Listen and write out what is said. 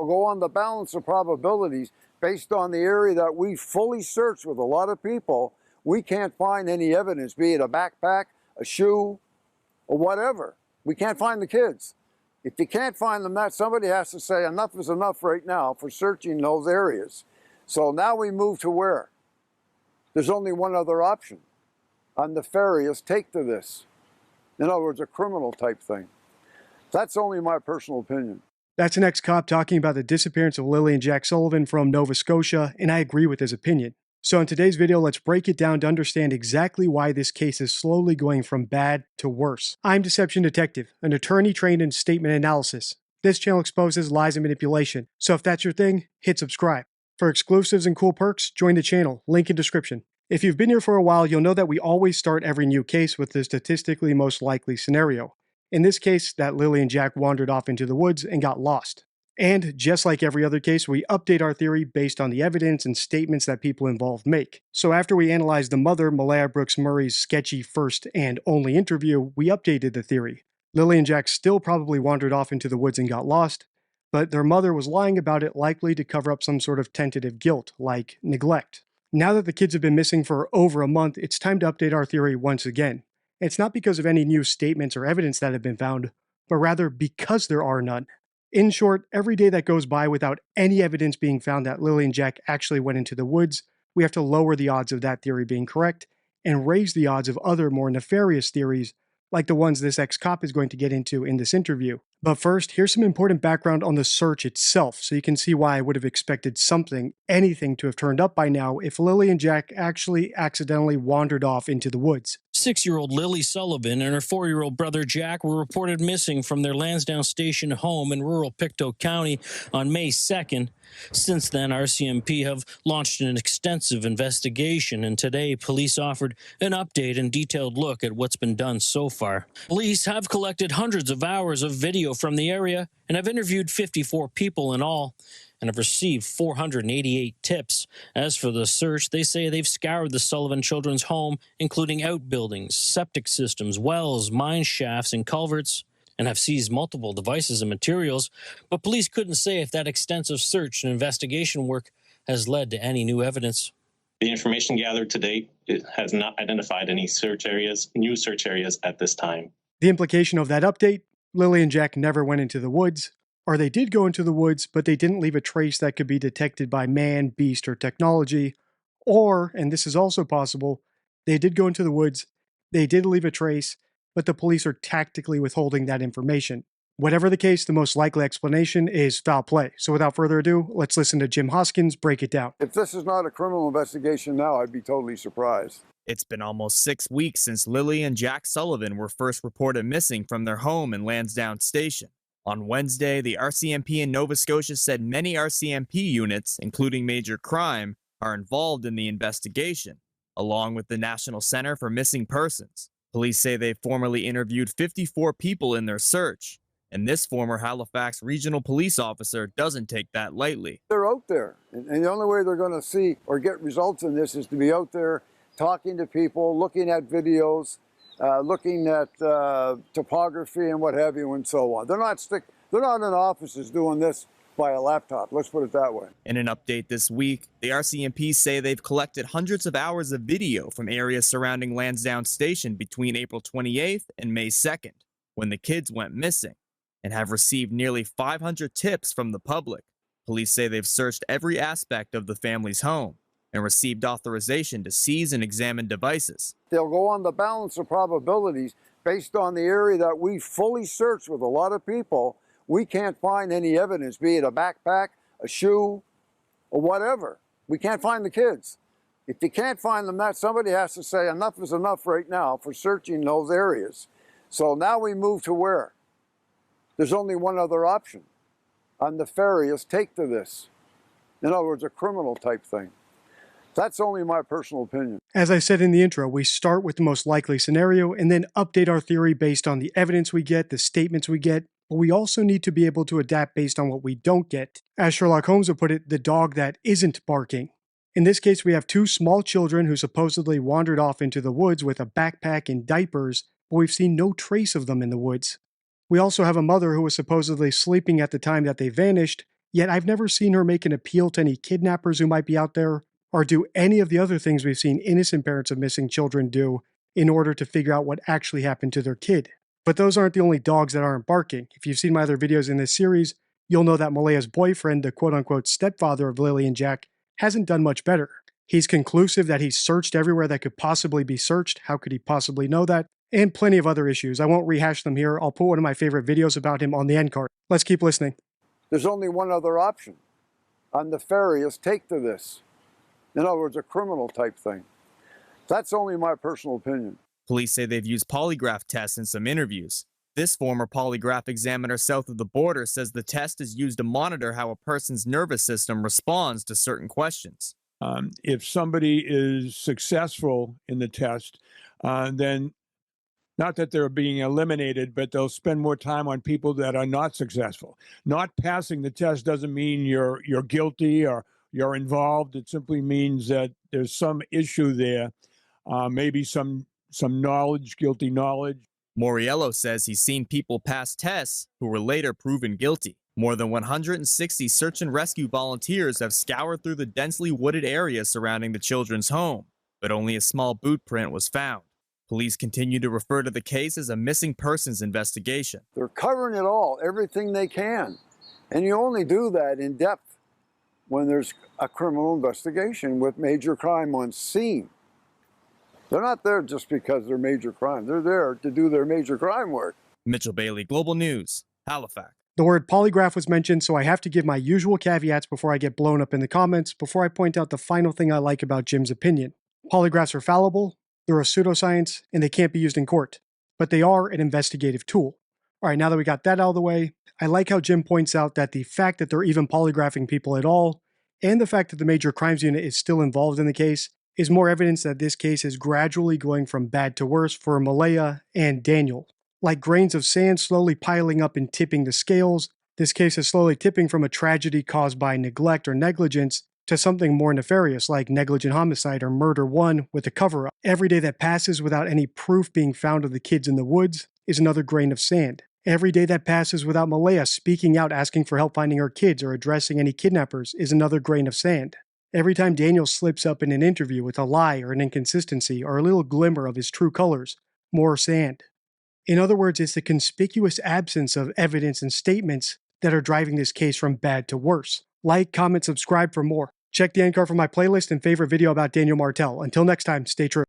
go on the balance of probabilities based on the area that we fully searched with a lot of people. We can't find any evidence, be it a backpack, a shoe, or whatever. We can't find the kids. If you can't find them, somebody has to say enough is enough right now for searching those areas. So now we move to where? There's only one other option. A nefarious take to this. In other words, a criminal type thing. That's only my personal opinion. That's an ex-cop talking about the disappearance of Lily and Jack Sullivan from Nova Scotia, and I agree with his opinion. So in today's video, let's break it down to understand exactly why this case is slowly going from bad to worse. I'm Deception Detective, an attorney trained in statement analysis. This channel exposes lies and manipulation, so if that's your thing, hit subscribe. For exclusives and cool perks, join the channel, link in description. If you've been here for a while, you'll know that we always start every new case with the statistically most likely scenario. In this case, that Lily and Jack wandered off into the woods and got lost. And just like every other case, we update our theory based on the evidence and statements that people involved make. So after we analyzed the mother, Malaya Brooks Murray's sketchy first and only interview, we updated the theory. Lily and Jack still probably wandered off into the woods and got lost, but their mother was lying about it, likely to cover up some sort of tentative guilt, like neglect. Now that the kids have been missing for over a month, it's time to update our theory once again. It's not because of any new statements or evidence that have been found, but rather because there are none. In short, every day that goes by without any evidence being found that Lily and Jack actually went into the woods, we have to lower the odds of that theory being correct and raise the odds of other more nefarious theories, like the ones this ex-cop is going to get into in this interview. But first, here's some important background on the search itself, so you can see why I would have expected something, anything to have turned up by now if Lily and Jack actually accidentally wandered off into the woods. 6-year-old Lily Sullivan and her 4-year-old brother Jack were reported missing from their Lansdowne Station home in rural Pictou County on May 2nd. Since then, RCMP have launched an extensive investigation, and today police offered an update and detailed look at what's been done so far. Police have collected hundreds of hours of video from the area and have interviewed 54 people in all, and have received 488 tips. As for the search, they say they've scoured the Sullivan children's home, including outbuildings, septic systems, wells, mine shafts, and culverts, and have seized multiple devices and materials, but police couldn't say if that extensive search and investigation work has led to any new evidence. The information gathered to date has not identified any new search areas at this time. The implication of that update: Lily and Jack never went into the woods, or they did go into the woods, but they didn't leave a trace that could be detected by man, beast, or technology. Or, and this is also possible, they did go into the woods, they did leave a trace, but the police are tactically withholding that information. Whatever the case, the most likely explanation is foul play. So without further ado, let's listen to Jim Hoskins break it down. If this is not a criminal investigation now, I'd be totally surprised. It's been almost 6 weeks since Lily and Jack Sullivan were first reported missing from their home in Lansdowne Station. On Wednesday, the RCMP in Nova Scotia said many RCMP units, including Major Crime, are involved in the investigation, along with the National Center for Missing Persons. Police say they formally interviewed 54 people in their search, and this former Halifax regional police officer doesn't take that lightly. They're out there, and the only way they're going to see or get results in this is to be out there talking to people, looking at videos, looking at topography and what have you, and so on. They're not in offices doing this by a laptop. Let's put it that way. In an update this week, the RCMP say they've collected hundreds of hours of video from areas surrounding Lansdowne Station between April 28th and May 2nd, when the kids went missing, and have received nearly 500 tips from the public. Police say they've searched every aspect of the family's home and received authorization to seize and examine devices. They'll go on the balance of probabilities based on the area that we fully searched with a lot of people. We can't find any evidence, be it a backpack, a shoe, or whatever. We can't find the kids. If you can't find them, somebody has to say enough is enough right now for searching those areas. So now we move to where? There's only one other option. A nefarious take to this. In other words, a criminal type thing. That's only my personal opinion. As I said in the intro, we start with the most likely scenario and then update our theory based on the evidence we get, the statements we get, but we also need to be able to adapt based on what we don't get. As Sherlock Holmes would put it, the dog that isn't barking. In this case, we have 2 small children who supposedly wandered off into the woods with a backpack and diapers, but we've seen no trace of them in the woods. We also have a mother who was supposedly sleeping at the time that they vanished, Yet I've never seen her make an appeal to any kidnappers who might be out there, or do any of the other things we've seen innocent parents of missing children do in order to figure out what actually happened to their kid. But those aren't the only dogs that aren't barking. If you've seen my other videos in this series, you'll know that Malaya's boyfriend, the quote-unquote stepfather of Lily and Jack, hasn't done much better. He's conclusive that he's searched everywhere that could possibly be searched. How could he possibly know that? And plenty of other issues. I won't rehash them here. I'll put one of my favorite videos about him on the end card. Let's keep listening. There's only one other option. A nefarious take to this. In other words, a criminal type thing. That's only my personal opinion. Police say they've used polygraph tests in some interviews. This former polygraph examiner south of the border says the test is used to monitor how a person's nervous system responds to certain questions. If somebody is successful in the test, then not that they're being eliminated, but they'll spend more time on people that are not successful. Not passing the test doesn't mean you're guilty or you're involved. It simply means that there's some issue there, maybe some knowledge, guilty knowledge. Moriello says he's seen people pass tests who were later proven guilty. More than 160 search and rescue volunteers have scoured through the densely wooded area surrounding the children's home, but only a small boot print was found. Police continue to refer to the case as a missing persons investigation. They're covering it all, everything they can. And you only do that in depth when there's a criminal investigation with major crime on scene. They're not there just because they're major crime. They're there to do their major crime work. Mitchell Bailey, Global News, Halifax. The word polygraph was mentioned, so I have to give my usual caveats before I get blown up in the comments, before I point out the final thing I like about Jim's opinion. Polygraphs are fallible, they're a pseudoscience, and they can't be used in court. But they are an investigative tool. Alright, now that we got that out of the way, I like how Jim points out that the fact that they're even polygraphing people at all, and the fact that the Major Crimes Unit is still involved in the case, is more evidence that this case is gradually going from bad to worse for Malaya and Daniel. Like grains of sand slowly piling up and tipping the scales, this case is slowly tipping from a tragedy caused by neglect or negligence to something more nefarious like negligent homicide or murder one with a cover-up. Every day that passes without any proof being found of the kids in the woods is another grain of sand. Every day that passes without Malaya speaking out asking for help finding her kids or addressing any kidnappers is another grain of sand. Every time Daniel slips up in an interview with a lie or an inconsistency or a little glimmer of his true colors, more sand. In other words, it's the conspicuous absence of evidence and statements that are driving this case from bad to worse. Like, comment, subscribe for more. Check the end card for my playlist and favorite video about Daniel Martel. Until next time, stay true.